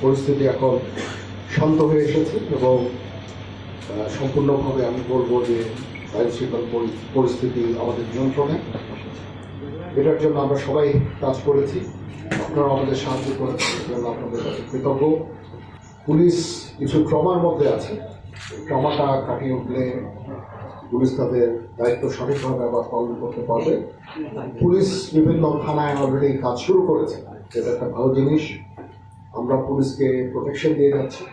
পরিস্থিতি এখন শান্ত হয়ে এসেছে এবং সম্পূর্ণভাবে আমি বলবো যে আইন শৃঙ্খলা পরিস্থিতি আমাদের নিয়ন্ত্রণে। এটার জন্য আমরা সবাই কাজ করেছি, আপনারা আমাদের সাহায্য করেছেন, এর জন্য আপনাদের কাছে কৃতজ্ঞ। পুলিশ কিছু ট্রমার মধ্যে আছে, ট্রমাটা কাটিয়ে উঠলে পুলিশ তাদের দায়িত্ব সঠিকভাবে আবার পালন করতে পারবে। পুলিশ বিভিন্ন থানায় অলরেডি কাজ শুরু করেছে, এটা একটা ভালো জিনিস। আমরা পুলিশকে প্রোটেকশন দিয়ে যাচ্ছি,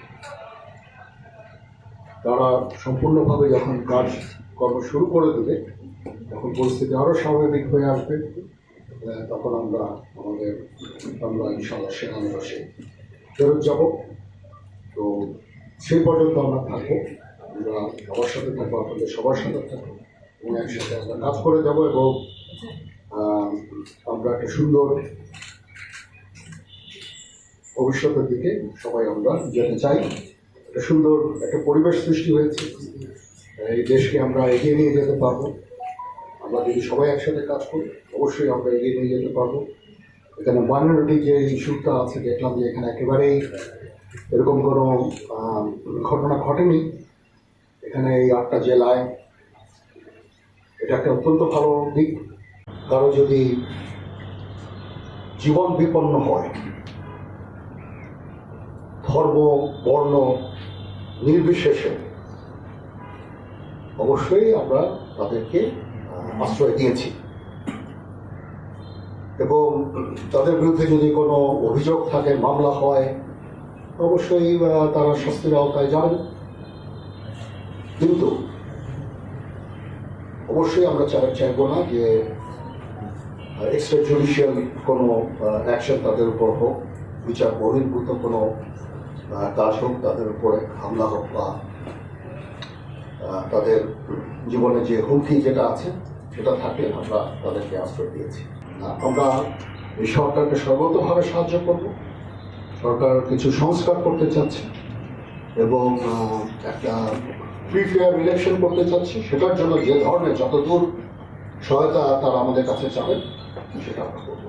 তারা সম্পূর্ণভাবে যখন কর্ম শুরু করে দেবে, তখন পরিস্থিতি আরও স্বাভাবিক হয়ে আসবে। তখন আমরা ইনশাআল্লাহ সেনানিবাসে ফেরত যাব। তো সেই পর্যন্ত আমরা থাকবো, আমরা সবার সাথে থাকবো, আপনাদের সবার সাথে থাকবো এবং একসাথে আমরা কাজ করে যাব এবং আমরা একটা সুন্দর ভবিষ্যতের দিকে সবাই আমরা যেতে চাই। একটা সুন্দর একটা পরিবেশ সৃষ্টি হয়েছে, এই দেশকে আমরা এগিয়ে নিয়ে যেতে পারবো। আমরা যদি সবাই একসাথে কাজ করি, অবশ্যই আমরা এগিয়ে নিয়ে যেতে পারবো। এখানে মাইনরিটি যে ইস্যুটা আছে, দেখলাম যে এখানে একেবারেই এরকম কোনো ঘটনা ঘটেনি। এখানে এই 8টা জেলায় এটা একটা অত্যন্ত ভালো দিক। কারো যদি জীবন বিপন্ন হয়, ধর্ম বর্ণ নির্বিশেষে অবশ্যই আমরা তাদেরকে আশ্রয় দিয়েছি এবং তাদের বিরুদ্ধে যদি কোনো অভিযোগ থাকে, মামলা হয়, অবশ্যই তারা শাস্তির আওতায় যাবেন। কিন্তু অবশ্যই আমরা চাইবো না যে এক্সট্রা জুডিশিয়াল কোনো অ্যাকশন তাদের উপর হোক, বিচার বহির্ভূত কোনো কাজ হোক, তাদের উপরে হামলা হোক বা তাদের জীবনে যে হুমকি যেটা আছে সেটা থাকলে আমরা তাদেরকে আশ্রয় দিয়েছি। আমরা এই সরকারকে সর্বতভাবে সাহায্য করব। সরকার কিছু সংস্কার করতে চাচ্ছে এবং একটা ফ্রি ফেয়ার ইলেকশন করতে চাচ্ছে। সেটার জন্য যে ধরনের যতদূর সহায়তা তারা আমাদের কাছে চাবেন সেটা আমরা করব।